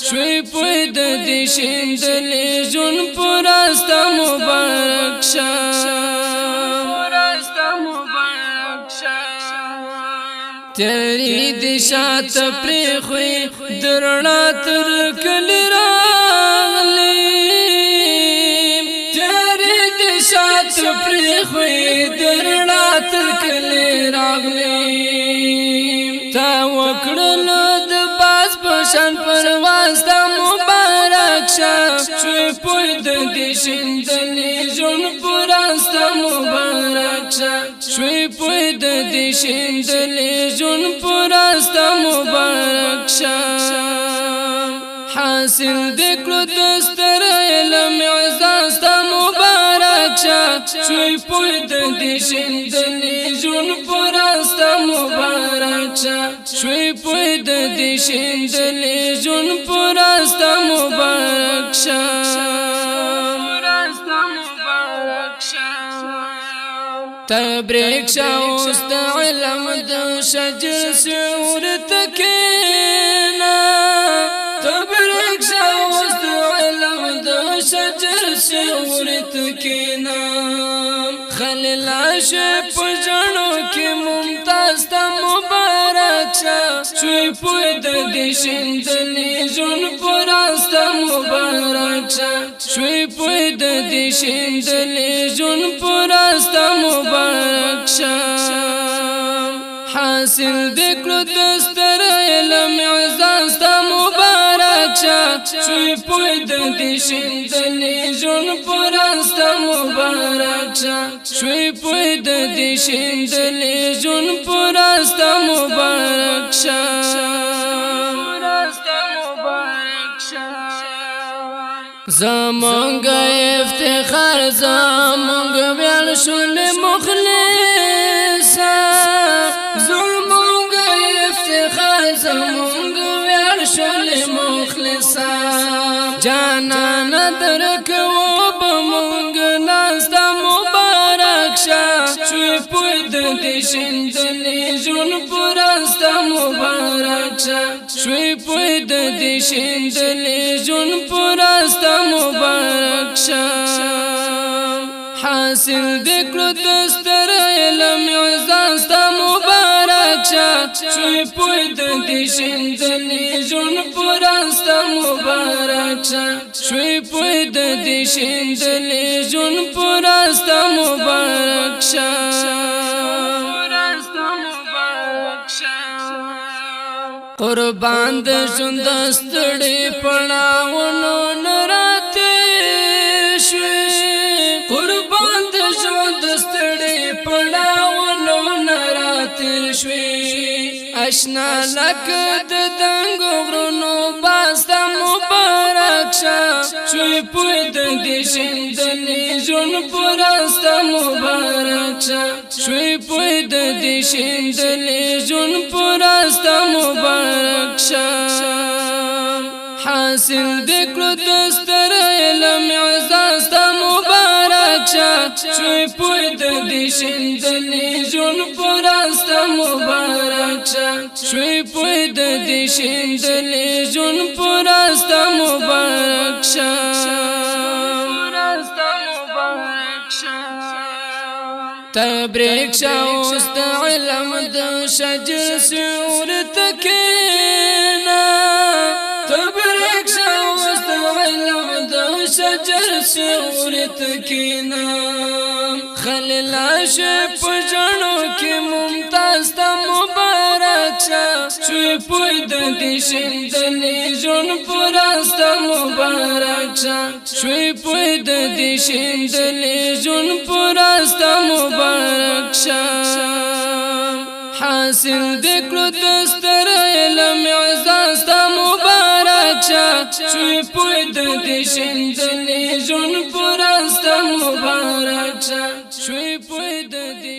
شوی پوی د دې شیندلې ژوند پرستا مبارک شه تیری دی شات پری خوی درنا تر کلی راغلی تیری دی شات پری خوی درنا تر کلی راغلی تا وکړلو د باز پشان پرواز تا مبارک شه شوی پوی د دې شیندلې ژوند پرستا مبارک شه شوی پوی د دې شیندلې ژوند پرستا مبارک شه حاصل دکړو دستر علم اعزاز تا مبارک شه شوی پوی د دې شیندلې ژوند پرستا مبارک شه شوی پوی د دې شیندلې ژوند پرستا مبارک شه تبریک شاوست علم د شجر سعور تکینا تبریک شاوست علم د شجر سعور تکینا خلیل عاشق پجنو کی ممتاز تا مبارک شه شوی پوی د دې شیندلې ژوند پرستا مبارک شه شوی پوی د دې شیندلې ژوند پرستا مبارک شه حاصل دکړو دستر علم اعزاز تا مبارک شه شوی پوی د دې شیندلې ژوند پرستا مبارک شه شوی پوی د دې شیندلې ژوند پرستا مبارک شه زمونږ افتخار زمونږ ویل شول مخلصا زمونږ افتخار زمونږ ویل شول مخلصا جانان درکو بمونږ ناستا مبارک شه شوی پوی د دې شیندلې ژوند پرستا مبارک شه شوی پوی د دې شیندلې ژوند پرستا مبارک شه حاصل دکړو دستر علم اعزاز تا مبارک شه شوی پوی د دې شیندلې ژوند پرستا مبارک شه شوی پوی د دې شیندلې ژوند پرستا مبارک شه قربان د ژوند ستړي پړاوونو نراته شوي قربان د ژوند ستړي پړاوونو نراته شوي آشنا لکه د دنګو غرونو باستا مبارک شه شوی پوی د دې شیندلې ژوند پرستا مبارک شه شوی پوی د دې شیندلې ژوند پرستا مبارک شه حاصل دکړو دستر علم اعزاز تا مبارک شه شوی پوی د دې شیندلې ژوند پرستا مبارک شه شوی پوی د دې شیندلې ژوند پرستا مبارک شه تبریک شاوست علم د شجر سعور تکینا تبریک شاوست علم د شجر سعور تکینا خلیل عاشق پجنو کی ممتاز تا مبارک شه شوی پوی د دې شیندلې ژوند پرستا مبارک شه شوی پوی د دې شیندلې ژوند پرستا مبارک شه حاصل دکړو دستر علم اعزاز تا مبارک شه شوی پوی د دې شیندلې ژوند پرستا مبارک شه شوی پوی د دې